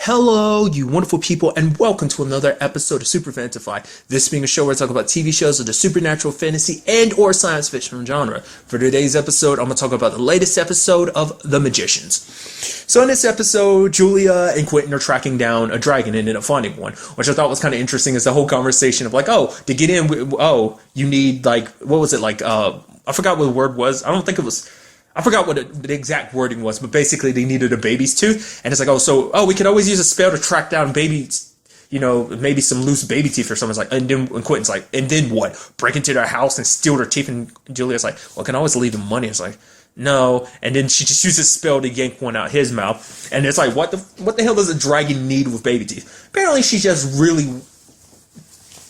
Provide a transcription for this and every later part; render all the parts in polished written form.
Hello, you wonderful people, and welcome to another episode of Super-Fanta-Fi. This being a show where I talk about TV shows of the supernatural, fantasy, and or science fiction genre. For today's episode, I'm going to talk about the latest episode of The Magicians. So in this episode, Julia and Quentin are tracking down a dragon and end up finding one, which I thought was kind of interesting is the whole conversation of like, oh, to get in, you need like, what was it, like, I forgot what the word was. I forgot what the exact wording was, but basically they needed a baby's tooth. And it's like, we could always use a spell to track down babies, maybe some loose baby teeth or something. It's like, and Quentin's like, and then what? Break into their house and steal their teeth? And Julia's like, well, I can always leave them money. It's like, no. And then she just uses a spell to yank one out his mouth. And it's like, what the hell does a dragon need with baby teeth? Apparently she's just really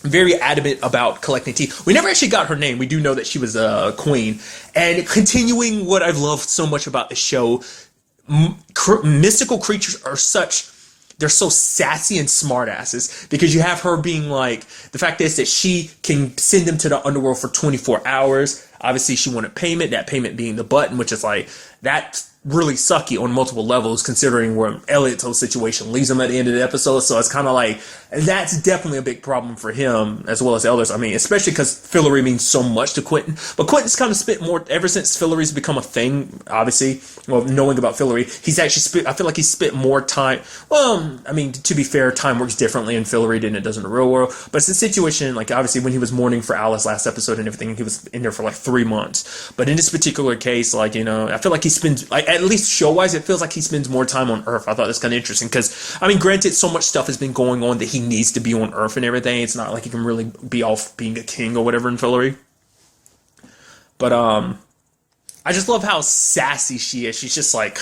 very adamant about collecting teeth. We never actually got her name. We do know that she was a queen. And continuing what I've loved so much about the show, mystical creatures are they're so sassy and smartasses because you have her being like, the fact is that she can send them to the underworld for 24 hours. Obviously, she wanted payment, that payment being the button, which is like, that's really sucky on multiple levels considering where Elliot's whole situation leaves him at the end of the episode. So it's kind of like, that's definitely a big problem for him as well as others. I mean, especially because Fillory means so much to Quentin. But Quentin's kind of spent more, ever since Fillory's become a thing, obviously, well, knowing about Fillory, he's actually I feel like he spent more time, well, I mean, to be fair, time works differently in Fillory than it does in the real world. But it's a situation, like, obviously, when he was mourning for Alice last episode and everything, he was in there for like 3 months. But in this particular case, like, I feel like he spends, like, at least show-wise, it feels like he spends more time on Earth. I thought that's kind of interesting because, I mean, granted, so much stuff has been going on that he needs to be on Earth and everything. It's not like he can really be off being a king or whatever in Fillory. But, I just love how sassy she is. She's just like,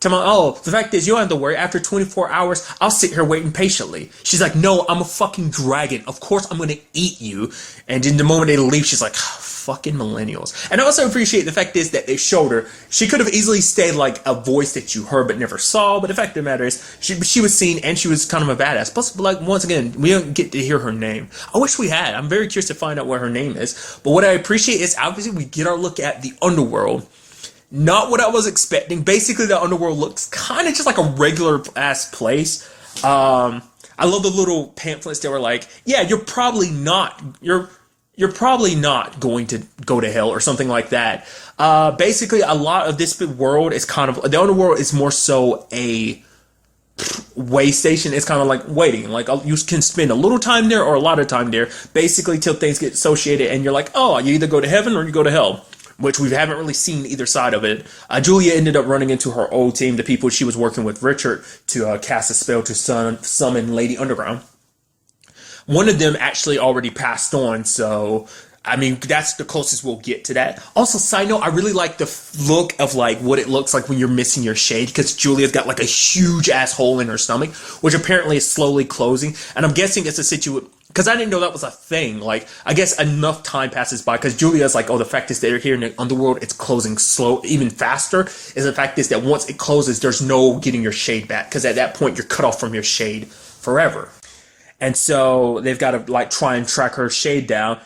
the fact is, you don't have to worry. After 24 hours, I'll sit here waiting patiently. She's like, no, I'm a fucking dragon. Of course I'm going to eat you. And in the moment they leave, she's like, fucking millennials. And I also appreciate the fact is that they showed her. She could have easily stayed like a voice that you heard but never saw. But the fact of the matter is, she was seen and she was kind of a badass. Plus, like, once again, we don't get to hear her name. I wish we had. I'm very curious to find out what her name is. But what I appreciate is, obviously, we get our look at the underworld. Not what I was expecting. Basically, the underworld looks kind of just like a regular-ass place. I love the little pamphlets that were like, yeah, you're probably not going to go to hell or something like that. Basically, a lot of this world is kind of, the underworld is more so a way station. It's kind of like waiting. Like, you can spend a little time there or a lot of time there, basically till things get associated and you're like, oh, you either go to heaven or you go to hell. Which we haven't really seen either side of it. Julia ended up running into her old team, the people she was working with Richard, to cast a spell to summon Lady Underground. One of them actually already passed on, so, I mean, that's the closest we'll get to that. Also, side note, I really like the look of, like, what it looks like when you're missing your shade, because Julia's got, like, a huge ass hole in her stomach, which apparently is slowly closing, and I'm guessing it's a situation, because I didn't know that was a thing. Like, I guess enough time passes by, because Julia's like, the fact is that they're here in the underworld, it's closing slow, even faster, is the fact is that once it closes, there's no getting your shade back, because at that point, you're cut off from your shade forever. And so, they've got to, like, try and track her shade down,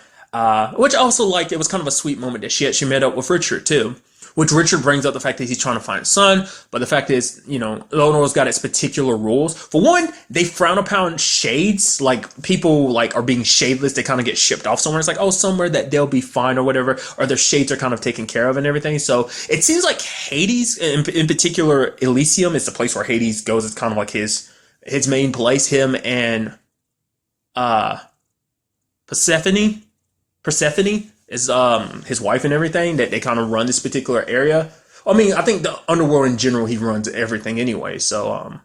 which also, like, it was kind of a sweet moment that she met up with Richard, too. Which Richard brings up the fact that he's trying to find a son, but the fact is, the underworld's got its particular rules. For one, they frown upon shades, like, people, like, are being shadeless, they kind of get shipped off somewhere. It's like, somewhere that they'll be fine or whatever, or their shades are kind of taken care of and everything. So, it seems like Hades, in particular, Elysium is the place where Hades goes. It's kind of like his main place, him and, Persephone is his wife and everything, that they kind of run this particular area. I mean, I think the underworld in general, he runs everything anyway. So,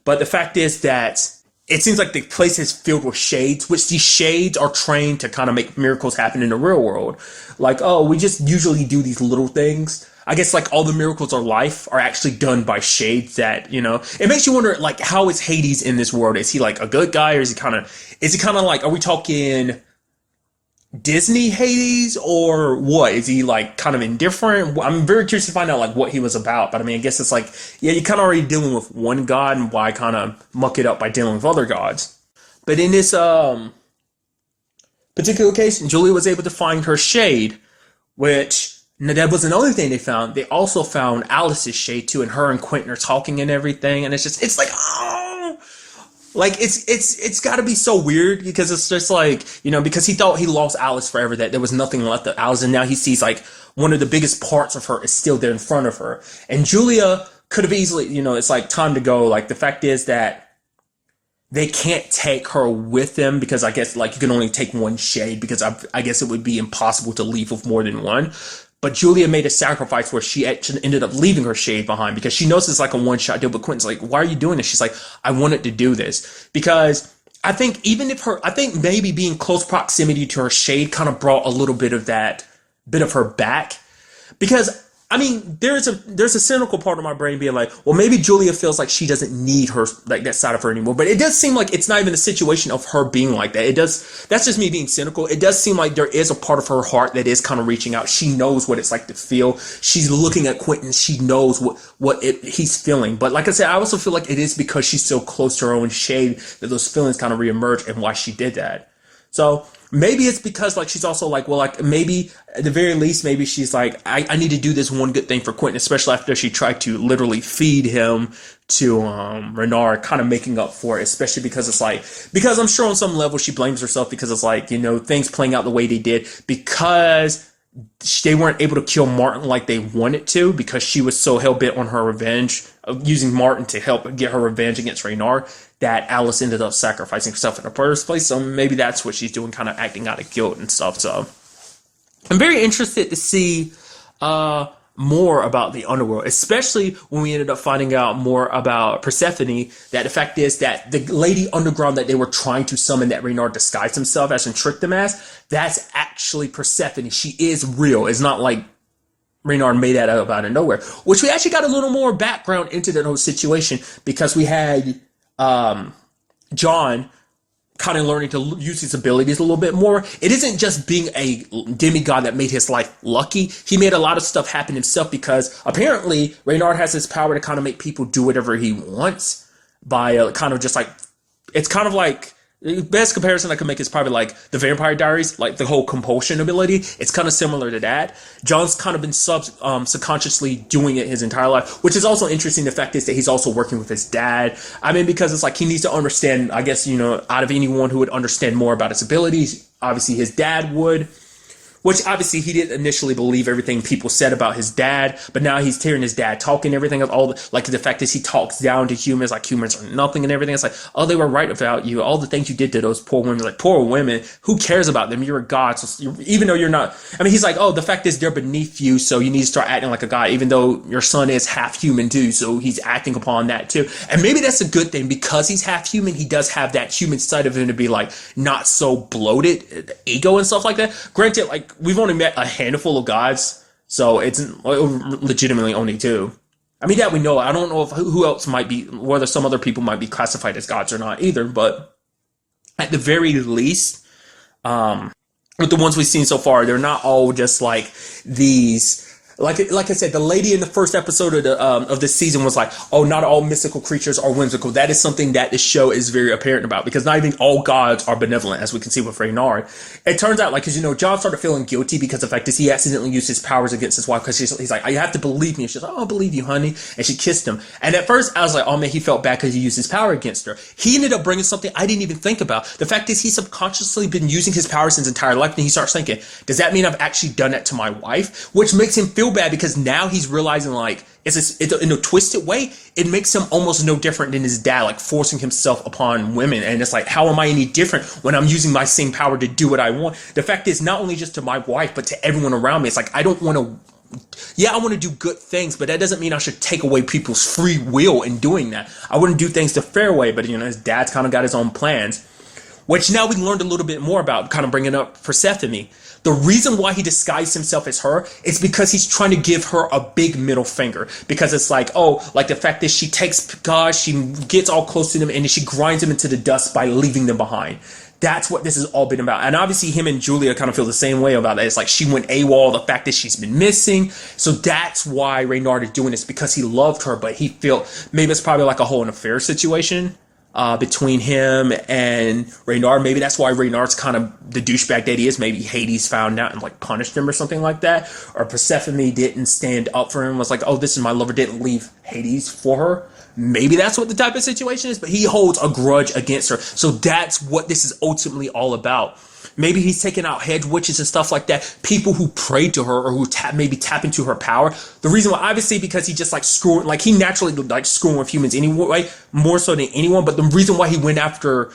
but the fact is that it seems like the place is filled with shades, which these shades are trained to kind of make miracles happen in the real world. Like, we just usually do these little things. I guess, like, all the miracles of life are actually done by shades that, it makes you wonder, like, how is Hades in this world? Is he, like, a good guy, or is he kind of like, are we talking Disney Hades or what? Is he, like, kind of indifferent? I'm very curious to find out, like, what he was about. But I mean, I guess it's like, yeah, you're kind of already dealing with one god, and why kind of muck it up by dealing with other gods? But in this particular case, Julia was able to find her shade, which, that was another thing they found. They also found Alice's shade too, and her and Quentin are talking and everything, and it's like, Like it's got to be so weird because it's just like, because he thought he lost Alice forever, that there was nothing left of Alice, and now he sees like one of the biggest parts of her is still there in front of her. And Julia could have easily, it's like time to go. Like the fact is that they can't take her with them because I guess like you can only take one shade because I guess it would be impossible to leave with more than one. But Julia made a sacrifice where she actually ended up leaving her shade behind because she knows it's like a one-shot deal. But Quentin's like, why are you doing this? She's like, I wanted to do this because I think I think maybe being close proximity to her shade kind of brought a little bit of that bit of her back. Because I mean, there's a cynical part of my brain being like, well, maybe Julia feels like she doesn't need her, like that side of her anymore. But it does seem like it's not even a situation of her being like that. That's just me being cynical. It does seem like there is a part of her heart that is kind of reaching out. She knows what it's like to feel. She's looking at Quentin. She knows what he's feeling. But like I said, I also feel like it is because she's so close to her own shade that those feelings kind of reemerge and why she did that. So maybe it's because like she's also like, well, like maybe at the very least, maybe she's like, I need to do this one good thing for Quentin, especially after she tried to literally feed him to Renard, kind of making up for it, especially because I'm sure on some level she blames herself because it's like, things playing out the way they did because they weren't able to kill Martin like they wanted to because she was so hell-bent on her revenge of using Martin to help get her revenge against Renard that Alice ended up sacrificing herself in the first place. So maybe that's what she's doing, kind of acting out of guilt and stuff. So I'm very interested to see more about the underworld, especially when we ended up finding out more about Persephone, that the fact is that the lady underground that they were trying to summon, that Renard disguised himself as and tricked them as, that's actually Persephone. She is real. It's not like Renard made that up out of nowhere, which we actually got a little more background into the whole situation because we had John kind of learning to use his abilities a little bit more. It isn't just being a demigod that made his life lucky. He made a lot of stuff happen himself because apparently Reynard has this power to kind of make people do whatever he wants by kind of just like, it's kind of like, the best comparison I can make is probably like the Vampire Diaries, like the whole compulsion ability. It's kind of similar to that. John's kind of been subconsciously doing it his entire life, which is also interesting. The fact is that he's also working with his dad. I mean, because it's like he needs to understand, I guess, out of anyone who would understand more about his abilities, obviously his dad would. Which obviously he didn't initially believe everything people said about his dad, but now he's hearing his dad talking everything. Like the fact is he talks down to humans, like humans are nothing and everything. It's like, oh, they were right about you. All the things you did to those poor women, like poor women, who cares about them? You're a god. So even though you're not, I mean, he's like, oh, the fact is they're beneath you, so you need to start acting like a god, even though your son is half human too. So he's acting upon that too. And maybe that's a good thing because he's half human. He does have that human side of him to be like not so bloated, ego and stuff like that. Granted, like we've only met a handful of gods, so it's legitimately only two. I mean, that we know. I don't know if who else might be, whether some other people might be classified as gods or not either, but at the very least, with the ones we've seen so far, they're not all just like these. Like I said, the lady in the first episode of this season was like, oh, not all mystical creatures are whimsical. That is something that the show is very apparent about because not even all gods are benevolent, as we can see with Reynard. It turns out, like, because, John started feeling guilty because of the fact that he accidentally used his powers against his wife because he's like, you have to believe me. And she's like, oh, I believe you, honey. And she kissed him. And at first, I was like, oh, man, he felt bad because he used his power against her. He ended up bringing something I didn't even think about. The fact is he's subconsciously been using his powers his entire life. And he starts thinking, does that mean I've actually done that to my wife? Which makes him feel bad because now he's realizing like it's in a twisted way. It makes him almost no different than his dad, like forcing himself upon women. And it's like, how am I any different when I'm using my same power to do what I want? The fact is, not only just to my wife, but to everyone around me. It's like, I don't want to, I want to do good things, but that doesn't mean I should take away people's free will in doing that. I wouldn't do things the fair way, but his dad's kind of got his own plans, which now we learned a little bit more about, kind of bringing up Persephone. The reason why he disguised himself as her is because he's trying to give her a big middle finger. Because it's like, oh, like the fact that she takes God, she gets all close to them, and then she grinds them into the dust by leaving them behind. That's what this has all been about. And obviously him and Julia kind of feel the same way about that. It's like she went AWOL, the fact that she's been missing. So that's why Reynard is doing this, because he loved her, but he felt maybe it's probably like a whole affair situation between him and Reynard. Maybe that's why Reynard's kind of the douchebag that he is. Maybe Hades found out and like punished him or something like that. Or Persephone didn't stand up for him, was like, oh, this is my lover, didn't leave Hades for her. Maybe that's what the type of situation is, but he holds a grudge against her. So that's what this is ultimately all about. Maybe he's taking out hedge witches and stuff like that. People who pray to her or who maybe tap into her power. The reason why, obviously, because he just like screwing, like he naturally like screwing with humans anyway, more so than anyone. But the reason why he went after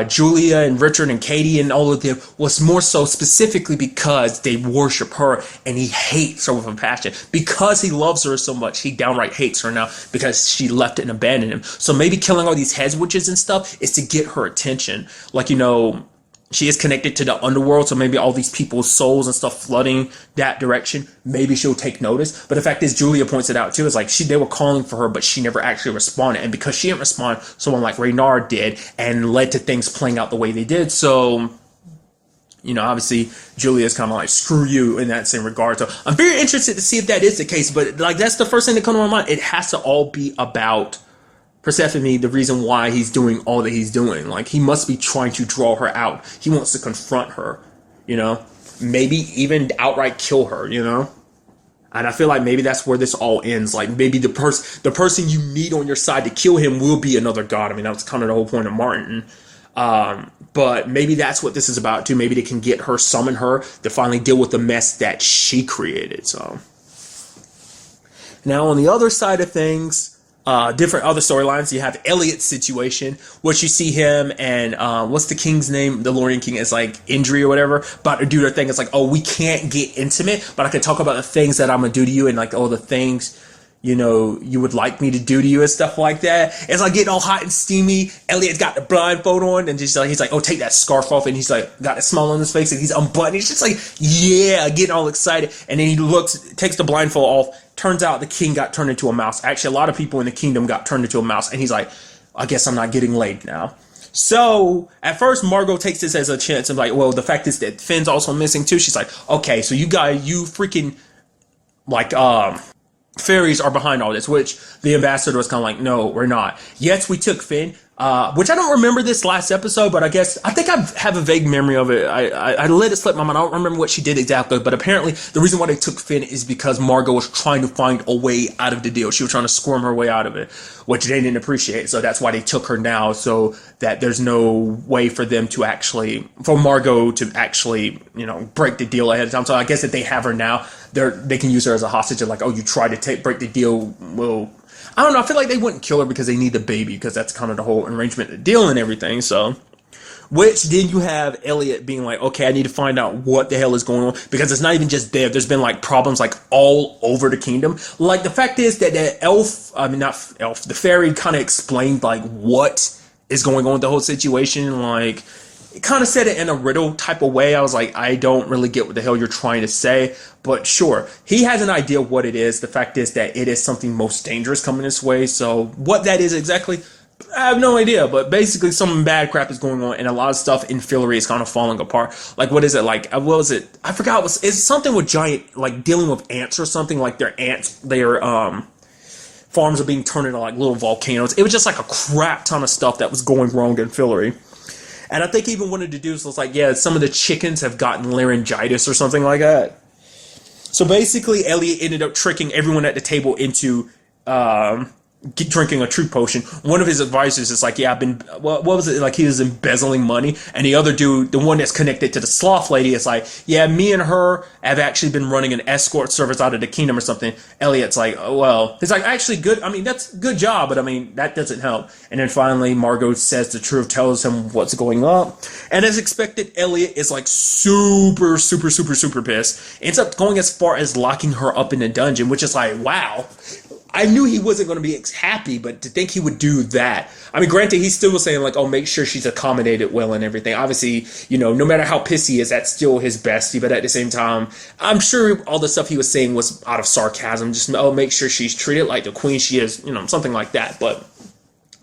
Julia and Richard and Katie and all of them was more so specifically because they worship her and he hates her with a passion. Because he loves her so much, he downright hates her now because she left and abandoned him. So maybe killing all these hedge witches and stuff is to get her attention. Like, you know, she is connected to the underworld, so maybe all these people's souls and stuff flooding that direction, maybe she'll take notice. But the fact is, Julia points it out too, is like they were calling for her, but she never actually responded. And because she didn't respond, someone like Reynard did, and led to things playing out the way they did. So, you know, obviously, Julia's kind of like, screw you in that same regard. So I'm very interested to see if that is the case. But like, that's the first thing that comes to my mind. It has to all be about Persephone, the reason why he's doing all that he's doing. Like, he must be trying to draw her out. He wants to confront her, you know? Maybe even outright kill her, you know? And I feel like maybe that's where this all ends. Like, maybe the person you need on your side to kill him will be another god. I mean, that was kind of the whole point of Martin. But maybe that's what this is about, too. Maybe they can get her, summon her, to finally deal with the mess that she created, so. Now, on the other side of things, different other storylines. You have Elliot's situation, which you see him and what's the king's name? The Lorian king is like Indri or whatever, about to do their thing. It's like, oh, we can't get intimate, but I can talk about the things that I'm gonna do to you and like all the things, you know, you would like me to do to you and stuff like that. It's like getting all hot and steamy. Elliot's got the blindfold on and just like, he's like, oh, take that scarf off. And he's like, got a smile on his face and he's unbuttoned. He's just like, yeah, getting all excited. And then he takes the blindfold off. Turns out the king got turned into a mouse. Actually, a lot of people in the kingdom got turned into a mouse. And he's like, I guess I'm not getting laid now. So at first, Margot takes this as a chance of like, well, the fact is that Finn's also missing too. She's like, okay, so you freaking like, fairies are behind all this, which the ambassador was kind of like, no, we're not. Yes, we took Finn, which I don't remember this last episode, but I think I have a vague memory of it. I let it slip my mind. I don't remember what she did exactly, but apparently the reason why they took Finn is because Margot was trying to find a way out of the deal. She was trying to squirm her way out of it, which they didn't appreciate. So that's why they took her now, so that there's no way for Margot to actually, you know, break the deal ahead of time. So I guess if they have her now, they can use her as a hostage of like, oh, you tried to break the deal. Well, I don't know. I feel like they wouldn't kill her because they need the baby, because that's kind of the whole arrangement, the deal and everything. So, which then you have Elliot being like, okay, I need to find out what the hell is going on, because it's not even just there. There's been like problems like all over the kingdom. Like the fact is that the fairy kind of explained like what is going on with the whole situation. Like, it kind of said it in a riddle type of way. I was like, I don't really get what the hell you're trying to say, but sure. He has an idea of what it is. The fact is that it is something most dangerous coming this way. So what that is exactly, I have no idea, but basically some bad crap is going on and a lot of stuff in Fillory is kind of falling apart. Like, what is it? Like, what was it? I forgot. It's something with giant, like dealing with ants or something, like their farms are being turned into like little volcanoes. It was just like a crap ton of stuff that was going wrong in Fillory. And I think even one of the dudes was like, yeah, some of the chickens have gotten laryngitis or something like that. So basically, Elliot ended up tricking everyone at the table into drinking a truth potion. One of his advisors is like, yeah, what was it? Like, he was embezzling money. And the other dude, the one that's connected to the sloth lady, is like, yeah, me and her have actually been running an escort service out of the kingdom or something. Elliot's like, oh, well, he's like, actually good. I mean, that's a good job, but I mean, that doesn't help. And then finally, Margot says the truth, tells him what's going on. And as expected, Elliot is like super, super, super, super pissed. Ends up going as far as locking her up in the dungeon, which is like, wow. I knew he wasn't going to be happy, but to think he would do that. I mean, granted, he still was saying, like, oh, make sure she's accommodated well and everything. Obviously, you know, no matter how pissed he is, that's still his bestie. But at the same time, I'm sure all the stuff he was saying was out of sarcasm. Just, oh, make sure she's treated like the queen she is, you know, something like that. But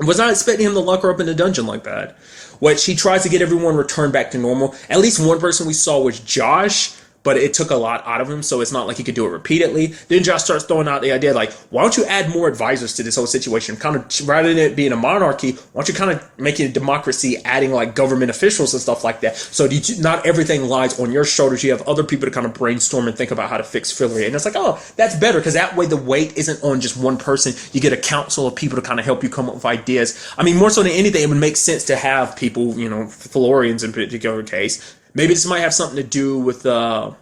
I was not expecting him to lock her up in the dungeon like that. Which he tries to get everyone returned back to normal. At least one person we saw was Josh. but it took a lot out of him, so it's not like he could do it repeatedly. Then Josh starts throwing out the idea like, why don't you add more advisors to this whole situation? Kind of, rather than it being a monarchy, why don't you kind of make it a democracy, adding like government officials and stuff like that, so not everything lies on your shoulders. You have other people to kind of brainstorm and think about how to fix Fillory. And it's like, oh, that's better, because that way the weight isn't on just one person. You get a council of people to kind of help you come up with ideas. I mean, more so than anything, it would make sense to have people, Fillorians in particular case. Maybe this might have something to do with, what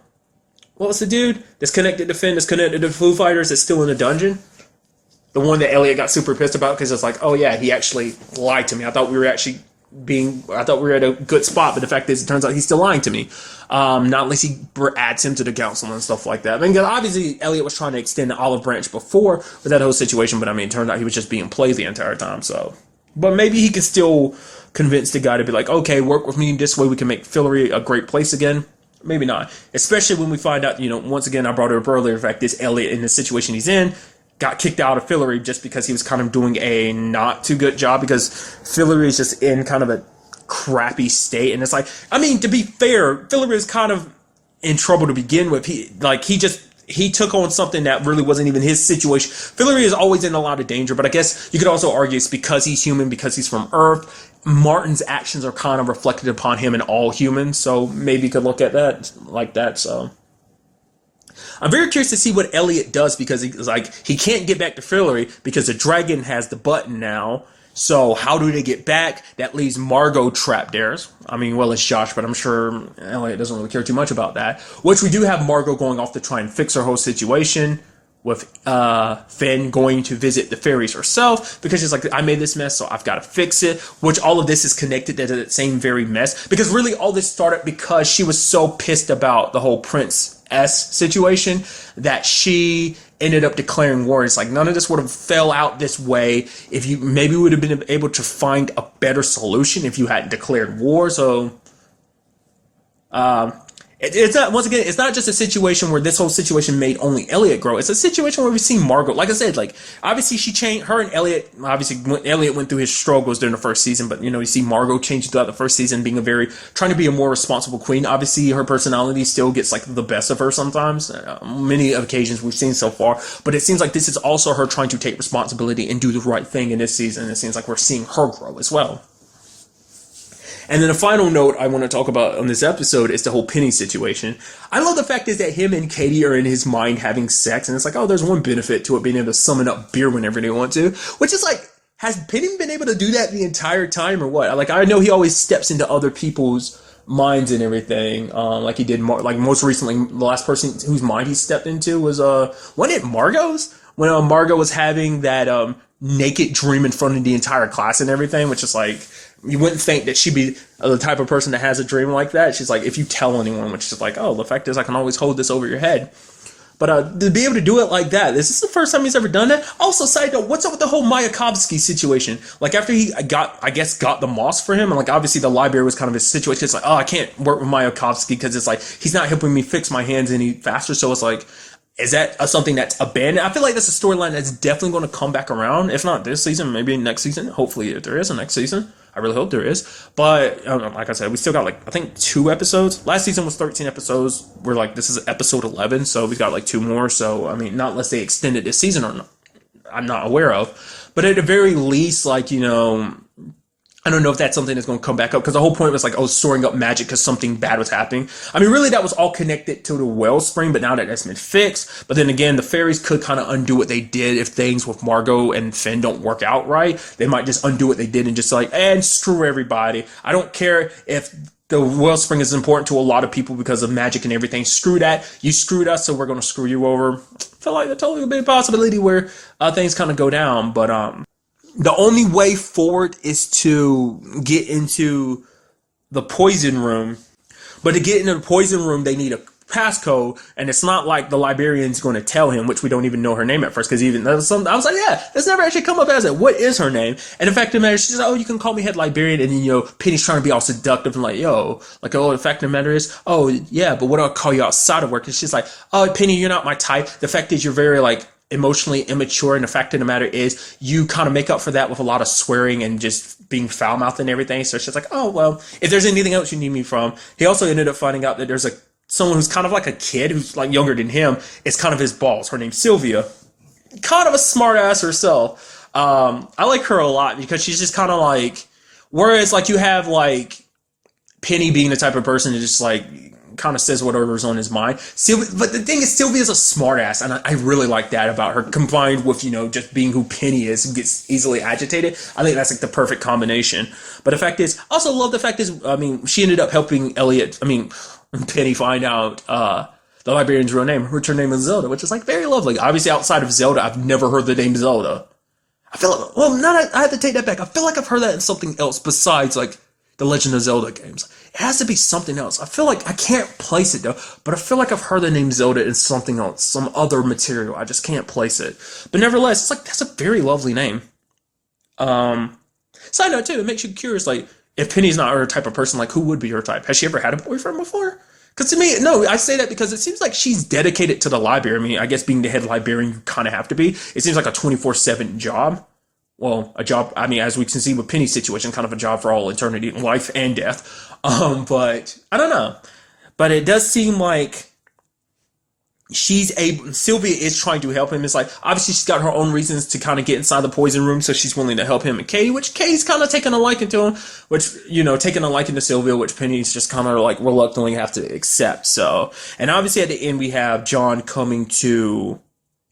was the dude that's connected to Finn, that's connected to Foo Fighters, that's still in the dungeon? The one that Elliot got super pissed about, because it's like, oh yeah, he actually lied to me. I thought we were at a good spot, but the fact is, it turns out he's still lying to me. Not unless he adds him to the council and stuff like that. I mean, obviously, Elliot was trying to extend the olive branch before with that whole situation, but I mean, it turned out he was just being played the entire time, so. But maybe he could still convince the guy to be like, okay, work with me, this way we can make Fillory a great place again. Maybe not. Especially when we find out, once again, I brought it up earlier, the fact this Elliot, in the situation he's in, got kicked out of Fillory just because he was kind of doing a not too good job, because Fillory is just in kind of a crappy state. And it's like, I mean, to be fair, Fillory is kind of in trouble to begin with. He took on something that really wasn't even his situation. Fillory is always in a lot of danger, but I guess you could also argue it's because he's human, because he's from Earth. Martin's actions are kind of reflected upon him and all humans, so maybe you could look at that like that. So I'm very curious to see what Elliot does, because he can't get back to Fillory because the dragon has the button now. So how do they get back? That leaves Margot trapped there. I mean, well, it's Josh, but I'm sure Elliot doesn't really care too much about that. Which we do have Margot going off to try and fix her whole situation, with Finn going to visit the fairies herself, because she's like, I made this mess, so I've got to fix it. Which all of this is connected to that same very mess, because really all this started because she was so pissed about the whole Prince S situation that she ended up declaring war. It's like, none of this would have fell out this way if you maybe would have been able to find a better solution if you hadn't declared war. So it's not, once again, it's not just a situation where this whole situation made only Elliot grow. It's a situation where we see Margot, like I said, like, obviously she changed, her and Elliot, obviously Elliot went through his struggles during the first season, but you see Margot changed throughout the first season, trying to be a more responsible queen. Obviously her personality still gets like the best of her sometimes, many occasions we've seen so far, but it seems like this is also her trying to take responsibility and do the right thing in this season. It seems like we're seeing her grow as well. And then a final note I want to talk about on this episode is the whole Penny situation. I love the fact is that him and Katie are in his mind having sex, and it's like, oh, there's one benefit to it, being able to summon up beer whenever they want to, which is like, has Penny been able to do that the entire time or what? Like, I know he always steps into other people's minds and everything, like he did, like most recently, the last person whose mind he stepped into was, wasn't it Margot's? When Margot was having that naked dream in front of the entire class and everything, which is like, you wouldn't think that she'd be the type of person that has a dream like that. She's like, if you tell anyone, which is like, oh, the fact is I can always hold this over your head. But to be able to do it like that, is this the first time he's ever done that? Also, side note, what's up with the whole Mayakovsky situation? Like, after he got the moss for him, and like, obviously the library was kind of his situation. It's like, oh, I can't work with Mayakovsky because it's like, he's not helping me fix my hands any faster. So it's like, is that something that's abandoned? I feel like that's a storyline that's definitely going to come back around. If not this season, maybe next season. Hopefully, if there is a next season. I really hope there is. But like I said, we still got like, I think 2 episodes. Last season was 13 episodes. We're like, this is episode 11. So we got like 2 more. So, I mean, not unless they extended this season or not, I'm not aware of. But at the very least, like, I don't know if that's something that's going to come back up, because the whole point was like, oh, storing up magic because something bad was happening. I mean, really, that was all connected to the wellspring, but now that that's been fixed. But then again, the fairies could kind of undo what they did if things with Margot and Finn don't work out right. They might just undo what they did and just like, and screw everybody. I don't care if the wellspring is important to a lot of people because of magic and everything. Screw that. You screwed us, so we're going to screw you over. I feel like that's totally a big possibility where things kind of go down, but the only way forward is to get into the poison room. But to get into the poison room, they need a passcode. And it's not like the librarian's going to tell him, which we don't even know her name at first. Because I was like, yeah, that's never actually come up as it. What is her name? And the fact of the matter is, she's like, oh, you can call me head librarian. And then, Penny's trying to be all seductive and like, yo, like, oh, the fact of the matter is, oh, yeah, but what do I call you outside of work? And she's like, oh, Penny, you're not my type. The fact is, you're very, like, emotionally immature, and the fact of the matter is you kind of make up for that with a lot of swearing and just being foul-mouthed and everything. So she's like, oh, well, if there's anything else you need me from. He also ended up finding out that there's a someone who's kind of like a kid who's like younger than him is kind of his boss. Her name's Sylvia. Kind of a smart ass herself. I like her a lot because she's just kind of like, whereas like you have like Penny being the type of person that just like kind of says whatever's on his mind. But the thing is, Sylvia's a smartass, and I really like that about her, combined with, you know, just being who Penny is and gets easily agitated. I think that's like the perfect combination. But the fact is, I also love the fact is, I mean, she ended up helping Penny find out the librarian's real name, which her name is Zelda, which is like very lovely. Obviously, outside of Zelda, I've never heard the name Zelda. I feel like, well, I have to take that back. I feel like I've heard that in something else besides like the Legend of Zelda games. It has to be something else. I feel like I can't place it though, but I feel like I've heard the name Zelda in something else, some other material. I just can't place it. But nevertheless, it's like, that's a very lovely name. Side note too, it makes you curious, like, if Penny's not her type of person, like, who would be her type? Has she ever had a boyfriend before? Because to me, no, I say that because it seems like she's dedicated to the library. I mean, I guess being the head librarian, you kind of have to be. It seems like a 24/7 job. Well, a job, I mean, as we can see with Penny's situation, kind of a job for all eternity, life and death. But I don't know. But it does seem like Sylvia is trying to help him. It's like, obviously she's got her own reasons to kind of get inside the poison room, so she's willing to help him and Katie, which Katie's kind of taking a liking to him, which, you know, taking a liking to Sylvia, which Penny's just kind of like reluctantly have to accept. So, and obviously at the end we have John coming to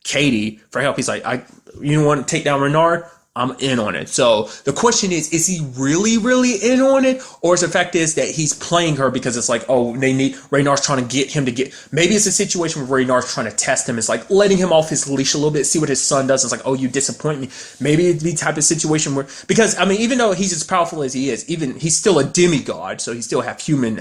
Katie for help. He's like, you want to take down Renard? I'm in on it. So the question is he really, really in on it? Or is the fact is that he's playing her because it's like, oh, Reynard's trying to get him to maybe it's a situation where Reynard's trying to test him. It's like letting him off his leash a little bit, see what his son does. It's like, oh, you disappoint me. Maybe it'd be the type of situation where, because I mean, even though he's as powerful as he is, even he's still a demigod, so he still have human,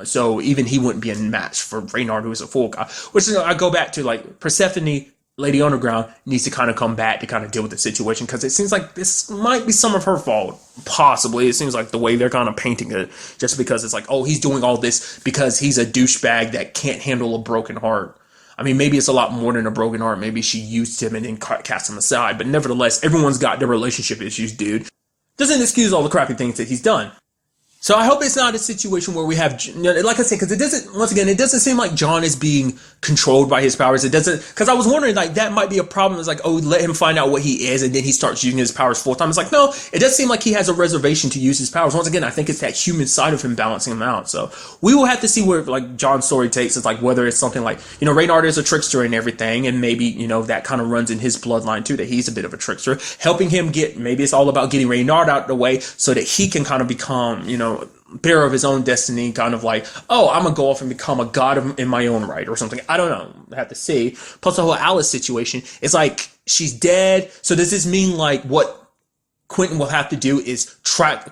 so even he wouldn't be a match for Reynard, who is a full god. Which is, I go back to like Persephone, Lady Underground needs to kind of come back to kind of deal with the situation, because it seems like this might be some of her fault. Possibly. It seems like the way they're kind of painting it, just because it's like, oh, he's doing all this because he's a douchebag that can't handle a broken heart. I mean, maybe it's a lot more than a broken heart. Maybe she used him and then cast him aside. But nevertheless, everyone's got their relationship issues, dude. Doesn't excuse all the crappy things that he's done. So I hope it's not a situation where we have, like I said, because it doesn't seem like John is being controlled by his powers. It doesn't, because I was wondering, like, that might be a problem. It's like, oh, let him find out what he is, and then he starts using his powers full time. It's like, no, it does seem like he has a reservation to use his powers. Once again, I think it's that human side of him balancing him out. So we will have to see where, like, John's story takes. It's like, whether it's something like, you know, Reynard is a trickster and everything, and maybe, you know, that kind of runs in his bloodline too, that he's a bit of a trickster, helping him maybe it's all about getting Reynard out of the way so that he can kind of become, you know, bearer of his own destiny, kind of like, oh, I'm gonna go off and become a god in my own right or something. I don't know. I have to see. Plus the whole Alice situation, it's like she's dead. So does this mean like what Quentin will have to do is track?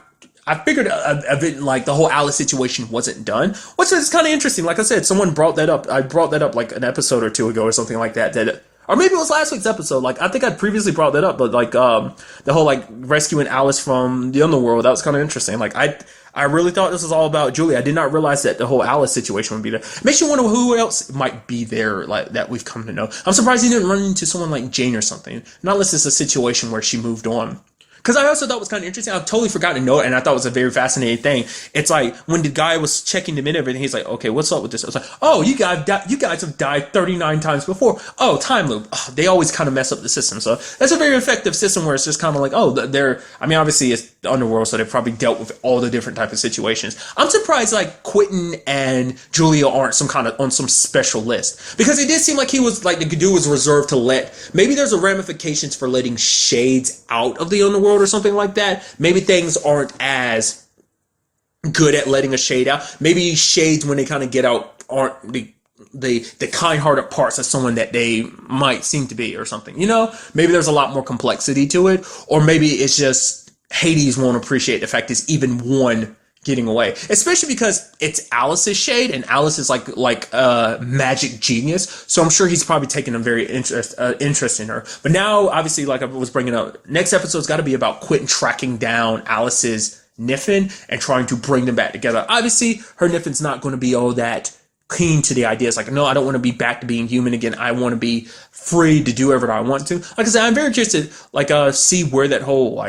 I figured a bit like the whole Alice situation wasn't done, which is kind of interesting. Like I said, someone brought that up. I brought that up like an episode or two ago or something like that. Or maybe it was last week's episode. Like, I think I previously brought that up, but like, the whole like rescuing Alice from the underworld, that was kind of interesting. Like, I really thought this was all about Julie. I did not realize that the whole Alice situation would be there. Makes you wonder who else might be there, like, that we've come to know. I'm surprised he didn't run into someone like Jane or something. Not unless it's a situation where she moved on. Because I also thought it was kind of interesting. I've totally forgotten to know it, and I thought it was a very fascinating thing. It's like, when the guy was checking them in and everything, he's like, okay, what's up with this? I was like, oh, you guys have died 39 times before. Oh, time loop. Oh, they always kind of mess up the system. So that's a very effective system where it's just kind of like, oh, I mean, obviously it's the underworld, so they probably dealt with all the different type of situations. I'm surprised, like, Quentin and Julia aren't on some special list. Because it did seem like he was, like, the dude was reserved to maybe there's a ramifications for letting shades out of the underworld or something like that. Maybe things aren't as good at letting a shade out. Maybe shades, when they kind of get out, aren't the kind-hearted parts of someone that they might seem to be or something. You know, maybe there's a lot more complexity to it, or maybe it's just Hades won't appreciate the fact there's even one getting away, especially because it's Alice's shade, and Alice is like a magic genius, so I'm sure he's probably taken a very interest in her. But now, obviously, like I was bringing up, next episode's got to be about Quentin tracking down Alice's Niffin and trying to bring them back together. Obviously, her Niffin's not going to be all that keen to the idea. It's like, no, I don't want to be back to being human again. I want to be free to do whatever I want to. Like I said, I'm very curious to see where that whole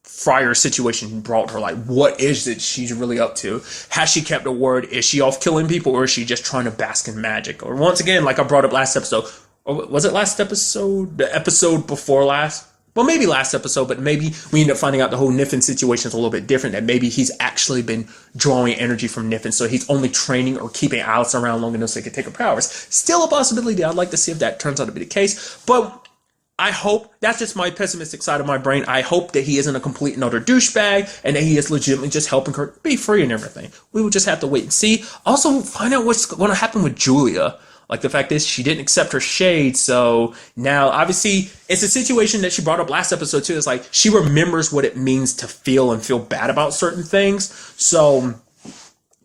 Friar situation brought her. Like, what is it she's really up to? Has she kept her word? Is she off killing people, or is she just trying to bask in magic? Or once again, like I brought up last episode, or was it last episode? The episode before last? Well, maybe last episode, but maybe we end up finding out the whole Niffin situation is a little bit different, that maybe he's actually been drawing energy from Niffin, so he's only training or keeping Alice around long enough so he can take her powers. Still a possibility. I'd like to see if that turns out to be the case, but I hope, that's just my pessimistic side of my brain, I hope that he isn't a complete and utter douchebag, and that he is legitimately just helping her be free and everything. We will just have to wait and see. Also, find out what's going to happen with Julia. Like, the fact is, she didn't accept her shade, so now, obviously, it's a situation that she brought up last episode, too. It's like, she remembers what it means to feel and feel bad about certain things, so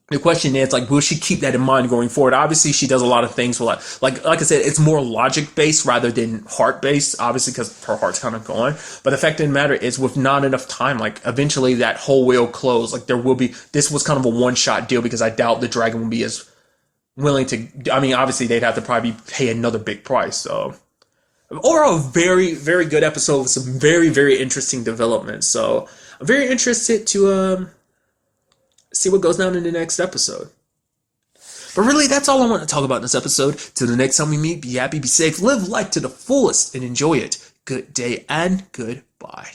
the question is, like, will she keep that in mind going forward? Obviously, she does a lot of things with, like I said, it's more logic-based rather than heart-based, obviously, because her heart's kind of gone. But the fact of the matter is, with not enough time, like, eventually that hole will close. Like, there will be, this was kind of a one-shot deal, because I doubt the dragon will be as willing to, I mean, obviously they'd have to probably pay another big price. So overall, very, very good episode with some very, very interesting developments. So I'm very interested to see what goes down in the next episode. But really, that's all I want to talk about in this episode. Till the next time we meet, be happy, be safe, live life to the fullest, and enjoy it. Good day and goodbye.